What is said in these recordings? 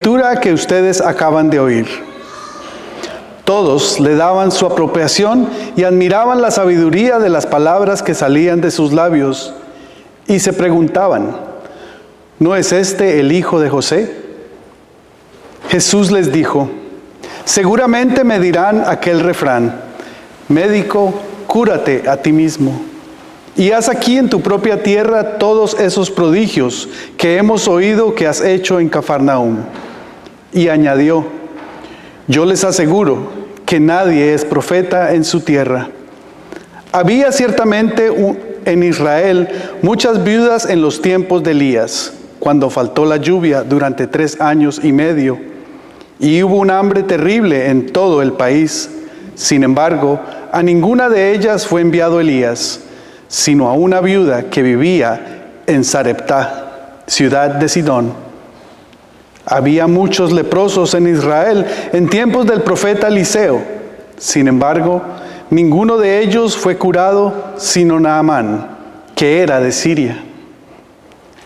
escritura que ustedes acaban de oír. Todos le daban su aprobación y admiraban la sabiduría de las palabras que salían de sus labios y se preguntaban, ¿no es este el hijo de José? Jesús les dijo, seguramente me dirán aquel refrán, médico, cúrate a ti mismo. Y haz aquí en tu propia tierra todos esos prodigios que hemos oído que has hecho en Cafarnaúm. Y añadió, yo les aseguro que nadie es profeta en su tierra. Había ciertamente en Israel muchas viudas en los tiempos de Elías, cuando faltó la lluvia durante 3 años y medio, y hubo un hambre terrible en todo el país. Sin embargo, a ninguna de ellas fue enviado Elías, sino a una viuda que vivía en Sarepta, ciudad de Sidón. Había muchos leprosos en Israel en tiempos del profeta Eliseo. Sin embargo, ninguno de ellos fue curado, sino Naamán, que era de Siria.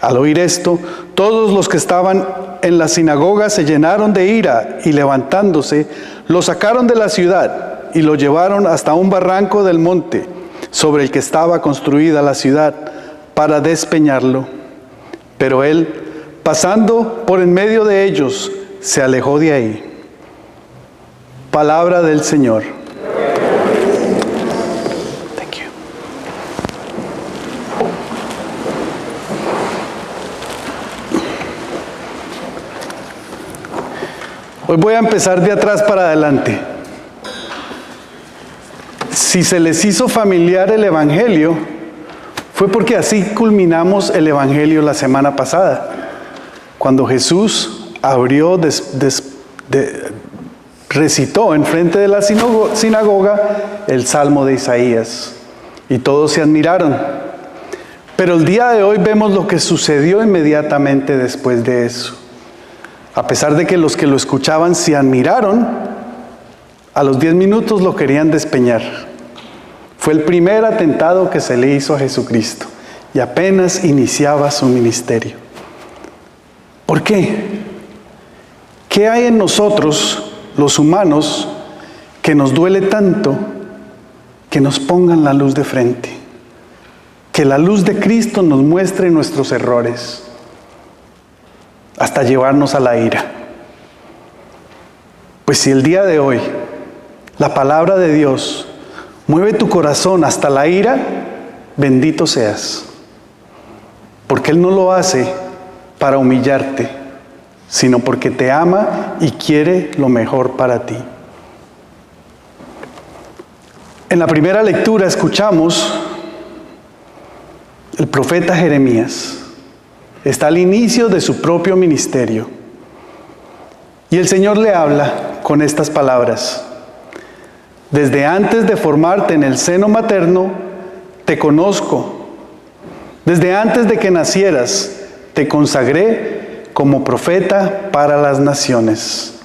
Al oír esto, todos los que estaban en la sinagoga se llenaron de ira y levantándose, lo sacaron de la ciudad y lo llevaron hasta un barranco del monte sobre el que estaba construida la ciudad para despeñarlo. Pero él, pasando por en medio de ellos, se alejó de ahí. Palabra del Señor. Thank you. Hoy voy a empezar de atrás para adelante. Si se les hizo familiar el Evangelio, fue porque así culminamos el Evangelio la semana pasada, cuando Jesús recitó en frente de la sinagoga el Salmo de Isaías, y todos se admiraron. Pero el día de hoy vemos lo que sucedió inmediatamente después de eso. A pesar de que los que lo escuchaban se admiraron, a los 10 minutos lo querían despeñar. Fue el primer atentado que se le hizo a Jesucristo y apenas iniciaba su ministerio. ¿Por qué? ¿Qué hay en nosotros, los humanos, que nos duele tanto que nos pongan la luz de frente? Que la luz de Cristo nos muestre nuestros errores, hasta llevarnos a la ira. Pues si el día de hoy la palabra de Dios mueve tu corazón hasta la ira, bendito seas. Porque Él no lo hace para humillarte, sino porque te ama y quiere lo mejor para ti. En la primera lectura escuchamos el profeta Jeremías. Está al inicio de su propio ministerio. Y el Señor le habla con estas palabras. Desde antes de formarte en el seno materno, te conozco. Desde antes de que nacieras, te consagré como profeta para las naciones.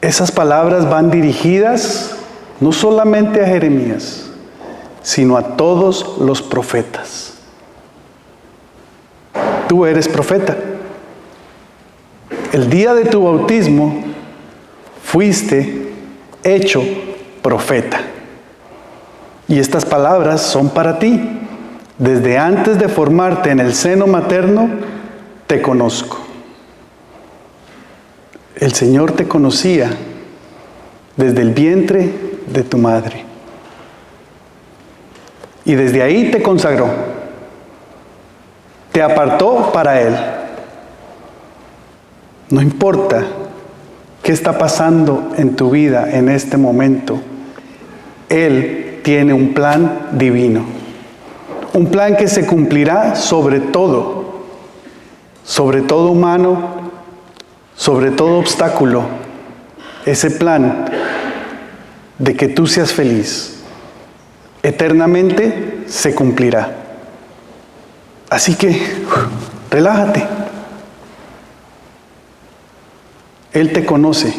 Esas palabras van dirigidas no solamente a Jeremías, sino a todos los profetas. Tú eres profeta. El día de tu bautismo fuiste hecho profeta. Y estas palabras son para ti. Desde antes de formarte en el seno materno, te conozco. El Señor te conocía desde el vientre de tu madre. Y desde ahí te consagró. Te apartó para Él. No importa qué está pasando en tu vida en este momento, Él tiene un plan divino. Un plan que se cumplirá sobre todo humano, sobre todo obstáculo. Ese plan de que tú seas feliz, eternamente se cumplirá. Así que, relájate. Él te conoce,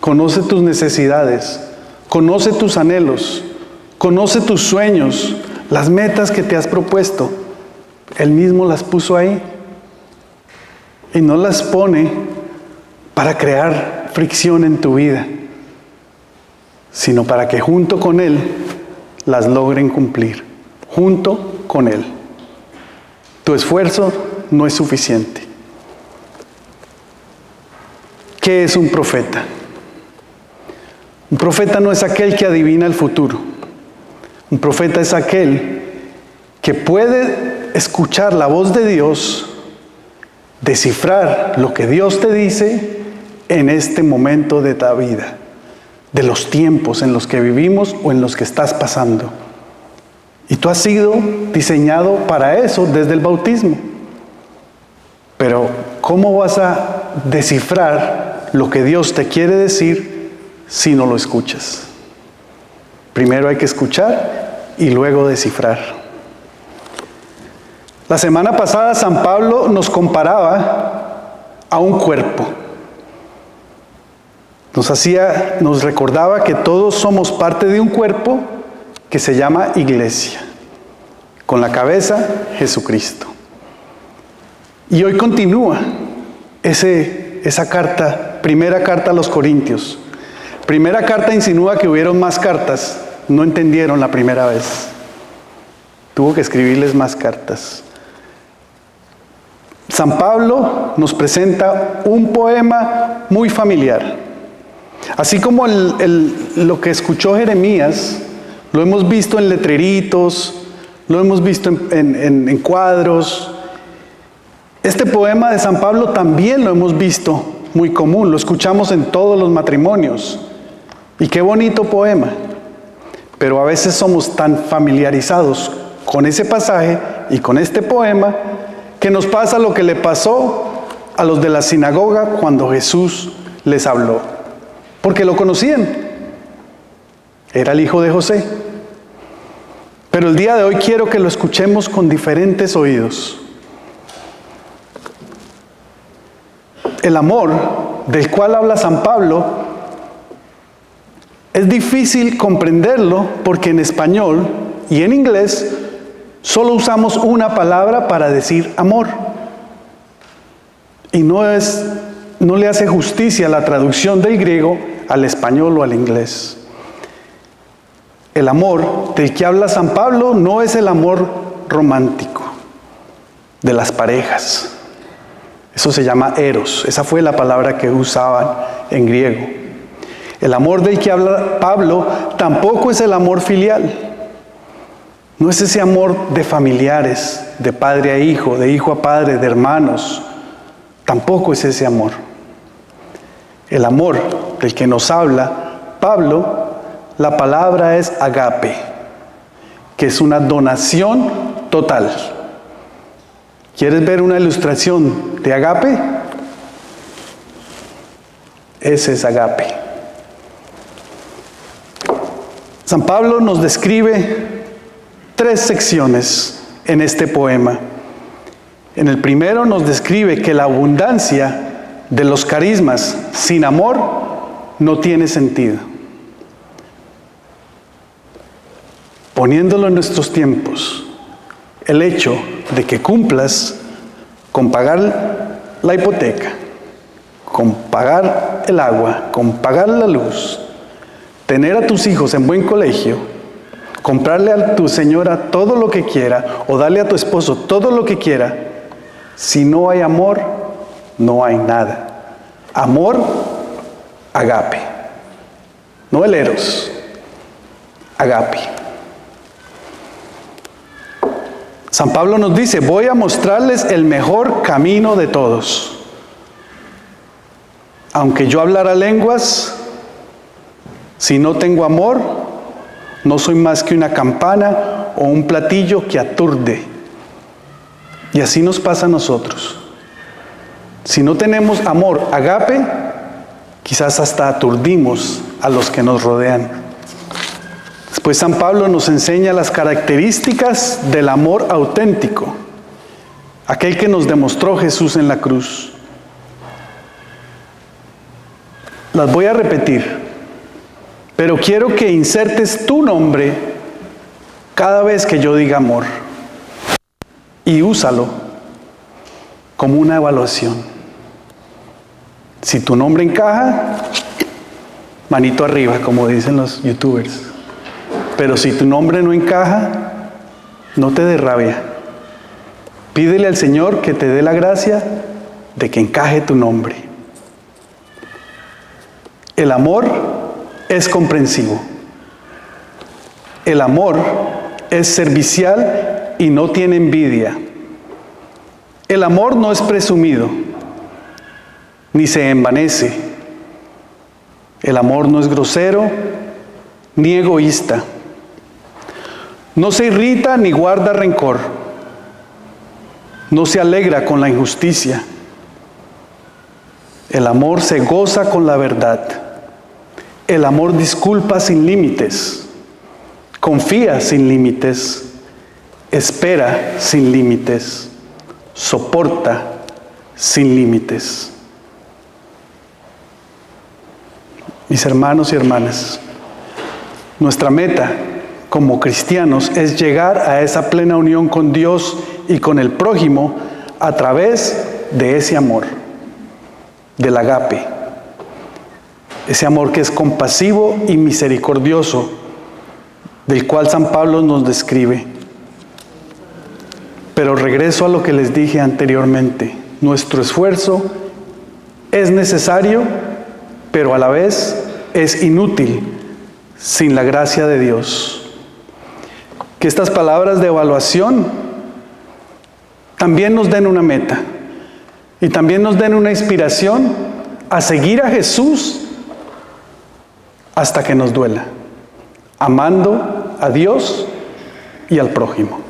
conoce tus necesidades, conoce tus anhelos, conoce tus sueños, las metas que te has propuesto. Él mismo las puso ahí y no las pone para crear fricción en tu vida, sino para que junto con Él las logren cumplir, junto con Él. Tu esfuerzo no es suficiente. ¿Qué es un profeta? Un profeta no es aquel que adivina el futuro. Un profeta es aquel que puede escuchar la voz de Dios, descifrar lo que Dios te dice en este momento de tu vida, de los tiempos en los que vivimos o en los que estás pasando. Y tú has sido diseñado para eso desde el bautismo. Pero ¿cómo vas a descifrar lo que Dios te quiere decir si no lo escuchas? Primero hay que escuchar y luego descifrar. La semana pasada San Pablo nos comparaba a un cuerpo. Nos recordaba que todos somos parte de un cuerpo que se llama iglesia, con la cabeza Jesucristo. Y hoy continúa esa carta, primera carta a los Corintios. Primera carta insinúa que hubieron más cartas, no entendieron la primera vez. Tuvo que escribirles más cartas. San Pablo nos presenta un poema muy familiar. Así como lo que escuchó Jeremías, lo hemos visto en letreritos, lo hemos visto en cuadros. Este poema de San Pablo también lo hemos visto muy común, lo escuchamos en todos los matrimonios. Y qué bonito poema. Pero a veces somos tan familiarizados con ese pasaje y con este poema que nos pasa lo que le pasó a los de la sinagoga cuando Jesús les habló. Porque lo conocían. Era el hijo de José. Pero el día de hoy quiero que lo escuchemos con diferentes oídos. El amor del cual habla San Pablo es difícil comprenderlo porque en español y en inglés solo usamos una palabra para decir amor. Y no le hace justicia la traducción del griego al español o al inglés. El amor del que habla San Pablo no es el amor romántico de las parejas. Eso se llama eros. Esa fue la palabra que usaban en griego. El amor del que habla Pablo tampoco es el amor filial. No es ese amor de familiares, de padre a hijo, de hijo a padre, de hermanos. Tampoco es ese amor. El amor del que nos habla Pablo, la palabra es agape, que es una donación total. ¿Quieres ver una ilustración de agape? Ese es agape. San Pablo nos describe 3 secciones en este poema. En el primero nos describe que la abundancia de los carismas sin amor no tiene sentido. Poniéndolo en nuestros tiempos, el hecho de que cumplas con pagar la hipoteca, con pagar el agua, con pagar la luz, tener a tus hijos en buen colegio, comprarle a tu señora todo lo que quiera o darle a tu esposo todo lo que quiera, si no hay amor, no hay nada. Amor, agape. No el eros, agape. San Pablo nos dice, voy a mostrarles el mejor camino de todos. Aunque yo hablara lenguas, si no tengo amor, no soy más que una campana o un platillo que aturde. Y así nos pasa a nosotros. Si no tenemos amor, agape, quizás hasta aturdimos a los que nos rodean. Después San Pablo nos enseña las características del amor auténtico, aquel que nos demostró Jesús en la cruz. Las voy a repetir, pero quiero que insertes tu nombre cada vez que yo diga amor y úsalo como una evaluación. Si tu nombre encaja, manito arriba, como dicen los youtubers. Pero si tu nombre no encaja, no te dé rabia. Pídele al Señor que te dé la gracia de que encaje tu nombre. El amor es comprensivo. El amor es servicial y no tiene envidia. El amor no es presumido, ni se envanece. El amor no es grosero, ni egoísta. No se irrita ni guarda rencor. No se alegra con la injusticia. El amor se goza con la verdad. El amor disculpa sin límites. Confía sin límites. Espera sin límites. Soporta sin límites. Mis hermanos y hermanas, nuestra meta como cristianos es llegar a esa plena unión con Dios y con el prójimo a través de ese amor, del agape. Ese amor que es compasivo y misericordioso, del cual San Pablo nos describe. Pero regreso a lo que les dije anteriormente. Nuestro esfuerzo es necesario, pero a la vez es inútil sin la gracia de Dios. Que estas palabras de evaluación también nos den una meta y también nos den una inspiración a seguir a Jesús hasta que nos duela, amando a Dios y al prójimo.